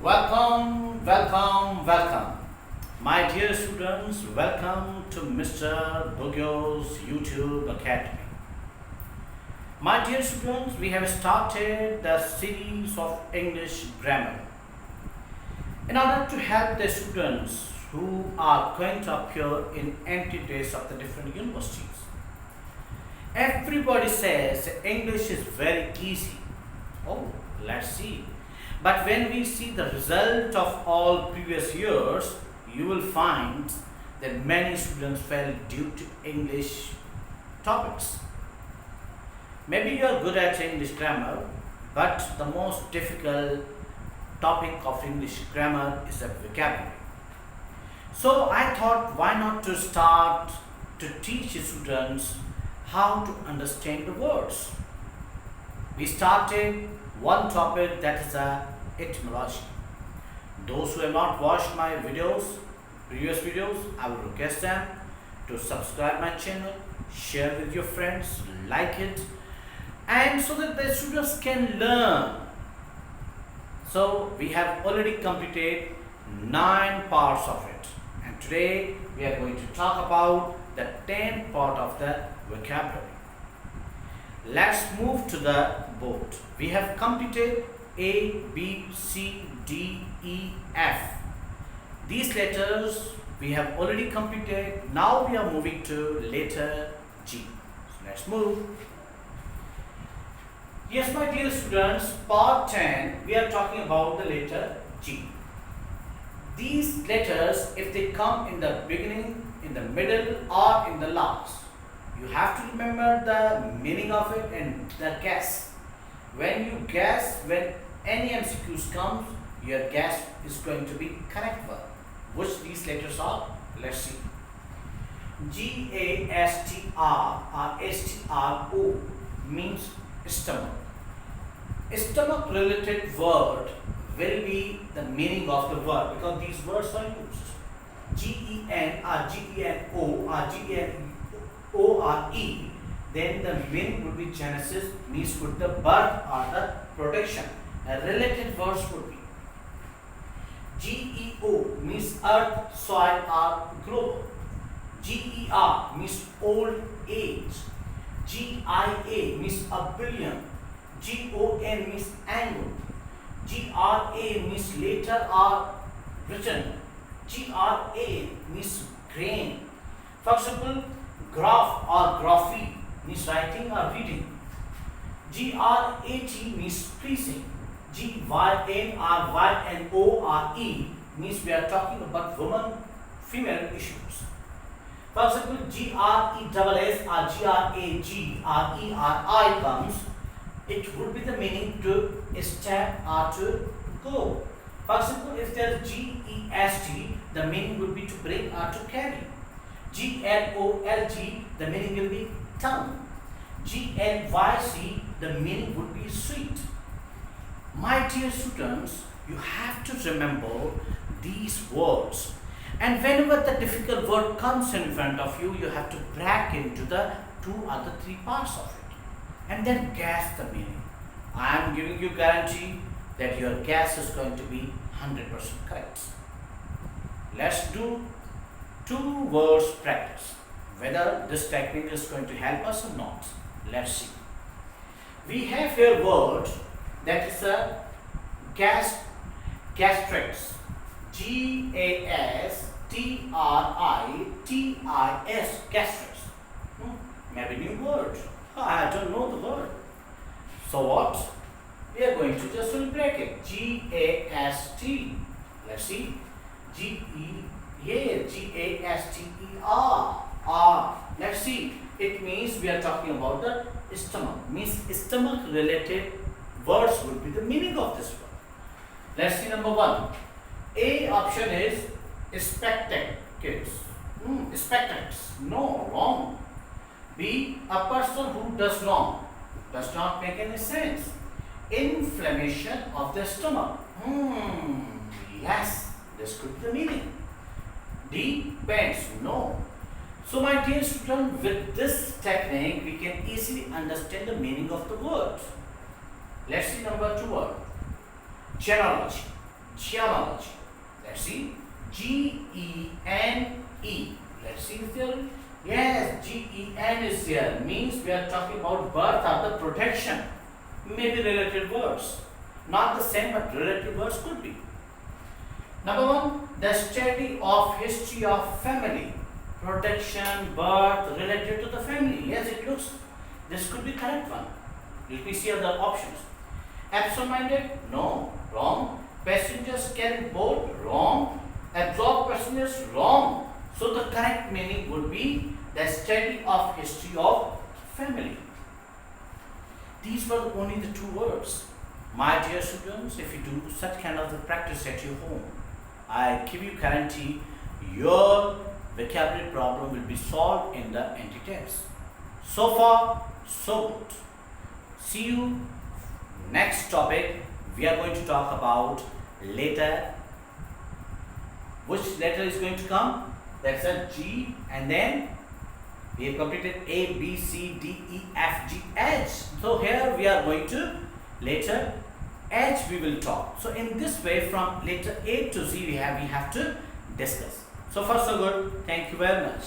Welcome, welcome, welcome. My dear students, welcome to Mr. Bugyo's YouTube Academy. My dear students, we have started the series of English grammar. In order to help the students who are going to appear in entry tests of the different universities, everybody says English is very easy. Oh, let's see. But when we see the result of all previous years, you will find that many students fail due to English topics. Maybe you are good at English grammar, but the most difficult topic of English grammar is the vocabulary. So I thought, why not to start to teach students how to understand the words. We started one topic, that is etymology. Those who have not watched my previous videos, I will request them to subscribe my channel, share with your friends, like it, and so that the students can learn. So we have already completed 9 parts of it, and today we are going to talk about the 10th part of the vocabulary. Let's move to the board. We have completed A, B, C, D, E, F. These letters we have already completed. Now we are moving to letter G. So let's move. Yes, my dear students, part 10, we are talking about the letter G. These letters, if they come in the beginning, in the middle, or in the last, you have to remember the meaning of it and the guess. When you guess, when any MCQs comes, your guess is going to be correct one. Which these letters are? Let's see. G-A-S-T-R or S-T-R-O means stomach. Stomach related word will be the meaning of the word because these words are used. G-E-N or G-E-N-O or G-E-N-O-R-E, then the meaning would be genesis, means with the birth or the protection. A related words would be GEO means earth, soil or global. GER means old age. GIA means a billion. GON means angle. GRA means later or written. GRA means grain. For example, graph or graphy means writing or reading. GRAT means pleasing. GYNRYNORE means we are talking about woman, female issues. For example, GRESS or GRAGRERI comes, it would be the meaning to step or to go. For example, if there is GEST, the meaning would be to bring or to carry. GLOLG, the meaning will be tongue. GLYC, the meaning would be sweet. My dear students, you have to remember these words. And whenever the difficult word comes in front of you, you have to break into the 2 or the 3 parts of it. And then guess the meaning. I am giving you guarantee that your guess is going to be 100% correct. Let's do 2 words practice. Whether this technique is going to help us or not. Let's see. We have here word that is a gastrix. GASTRITIS, gastrix. Maybe new word. I don't know the word. So what? We are going to just break it. GAST. Let's see. GASTER. Let's see. It means we are talking about the stomach. Means stomach related words would be the meaning of this word. Let's see number 1. A option is spectacles. Spectacles. No, wrong. B, a person who does wrong. Does not make any sense. Inflammation of the stomach. Yes, this could be the meaning. D, pants. No. So my dear student, with this technique, we can easily understand the meaning of the word. Let's see number 2 word. Genealogy. Genealogy. Let's see. G-E-N-E. Let's see if there. Yes, G-E-N is here. Means we are talking about birth or the protection. Maybe related words. Not the same, but related words could be. Number one, the study of history of family. Protection, birth, related to the family. Yes, it looks. This could be correct one. Let me see other options. Absent-minded? No. Wrong. Passengers carrying boat? Wrong. Absorbed passengers? Wrong. So the correct meaning would be the study of history of family. These were only the two words. My dear students, if you do such kind of the practice at your home, I give you guarantee your vocabulary problem will be solved in the anti-test. So far, so good. See you next topic. We are going to talk about letter. Which letter is going to come? That's a G, and then we have completed A, B, C, D, E, F, G, H. So here we are going to letter H we will talk. So in this way, from letter A to Z we have to discuss. So far so good. Thank you very much.